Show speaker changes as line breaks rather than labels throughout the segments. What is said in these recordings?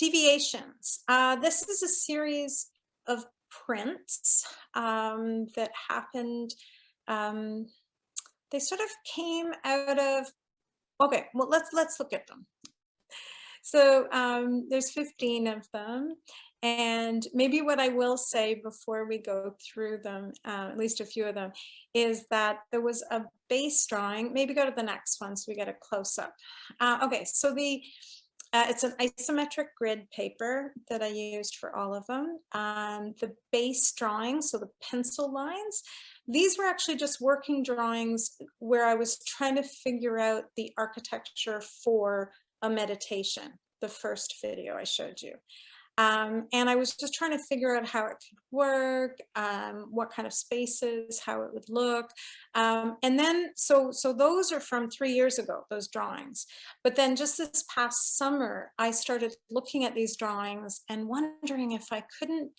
Deviations. This is a series of prints that happened. They sort of came out of. Okay, well let's look at them. So there's 15 of them, and maybe what I will say before we go through them, at least a few of them, is that there was a base drawing. Maybe go to the next one so we get a close up. Okay, so it's an isometric grid paper that I used for all of them. The base drawings, so the pencil lines, these were actually just working drawings where I was trying to figure out the architecture for a meditation, the first video I showed you. And I was just trying to figure out how it could work, what kind of spaces, how it would look. And then, so those are from 3 years ago, those drawings. But then just this past summer, I started looking at these drawings and wondering if I couldn't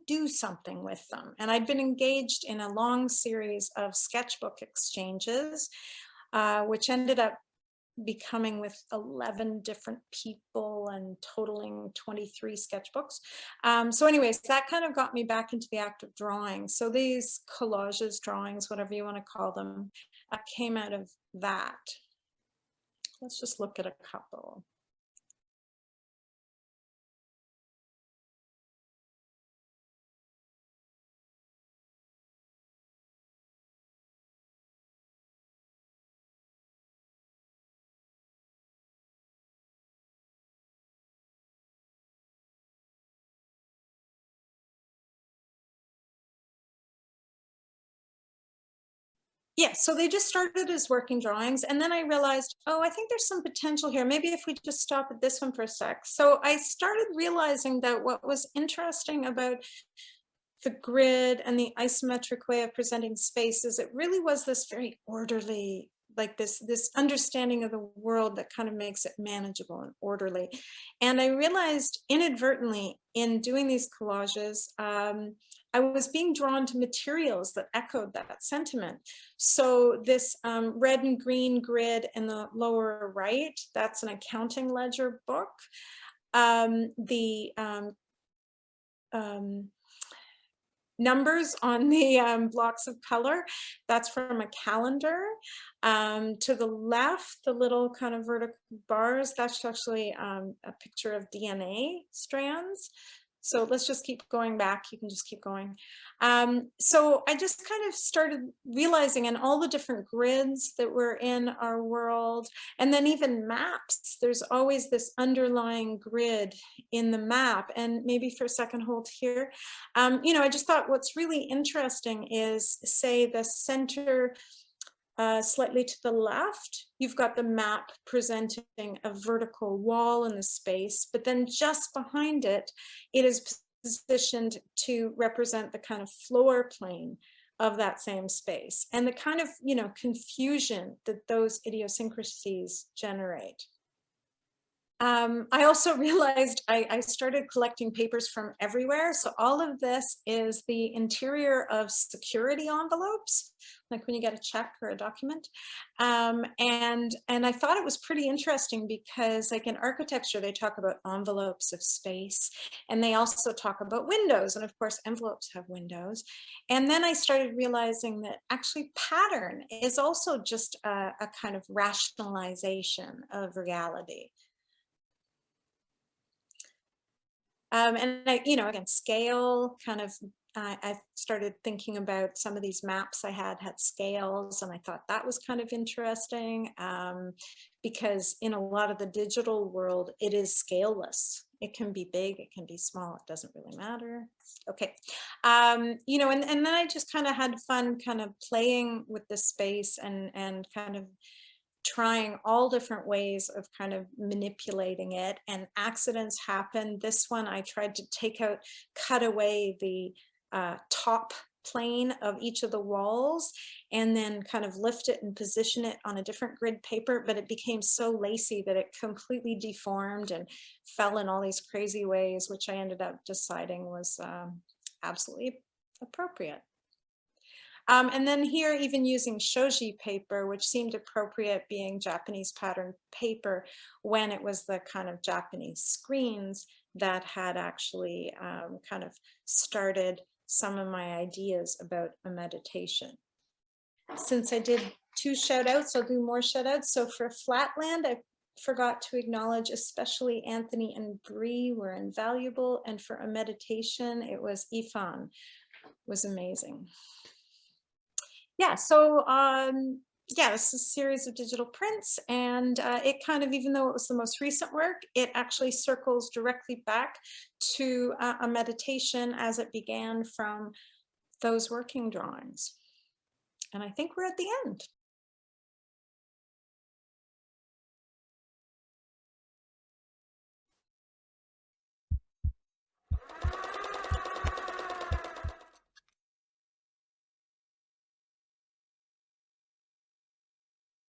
do something with them. And I'd been engaged in a long series of sketchbook exchanges, which ended up becoming with 11 different people and totaling 23 sketchbooks. So anyways, that kind of got me back into the act of drawing. So these collages, drawings, whatever you want to call them, came out of that. Let's just look at a couple. Yeah, so they just started as working drawings, and then I realized, oh, I think there's some potential here. Maybe if we just stop at this one for a sec. So I started realizing that what was interesting about the grid and the isometric way of presenting space is it really was this very orderly, like this understanding of the world that kind of makes it manageable and orderly. And I realized inadvertently in doing these collages, I was being drawn to materials that echoed that sentiment. So this red and green grid in the lower right, that's an accounting ledger book. Numbers on the blocks of color, that's from a calendar. To the left, the little kind of vertical bars, that's actually a picture of DNA strands. So let's just keep going back. You can just keep going. So I just kind of started realizing in all the different grids that were in our world, and then even maps, there's always this underlying grid in the map. And maybe for a second, hold here. You know, I just thought what's really interesting is, say, the center slightly to the left, you've got the map presenting a vertical wall in the space, but then just behind it, it is positioned to represent the kind of floor plane of that same space and the kind of, you know, confusion that those idiosyncrasies generate. I also realized I started collecting papers from everywhere. So all of this is the interior of security envelopes, like when you get a check or a document. And I thought it was pretty interesting because, like, in architecture, they talk about envelopes of space, and they also talk about windows. And of course, envelopes have windows. And then I started realizing that actually pattern is also just a kind of rationalization of reality. And I, you know, again, scale kind of, I started thinking about some of these maps I had scales, and I thought that was kind of interesting because in a lot of the digital world, it is scaleless. It can be big, it can be small, it doesn't really matter. Okay, you know, and then I just kind of had fun kind of playing with the space and kind of trying all different ways of kind of manipulating it, and accidents happen. This one I tried to cut away the top plane of each of the walls and then kind of lift it and position it on a different grid paper, but it became so lacy that it completely deformed and fell in all these crazy ways, which I ended up deciding was absolutely appropriate. And then here, even using shoji paper, which seemed appropriate being Japanese pattern paper when it was the kind of Japanese screens that had actually kind of started some of my ideas about a meditation. Since I did 2 shout outs, I'll do more shout outs. So for Flatland, I forgot to acknowledge, especially Anthony and Bree were invaluable. And for a meditation, it was Ifan, was amazing. Yeah, so yeah, this is a series of digital prints, and it kind of, even though it was the most recent work, it actually circles directly back to a meditation as it began from those working drawings. And I think we're at the end.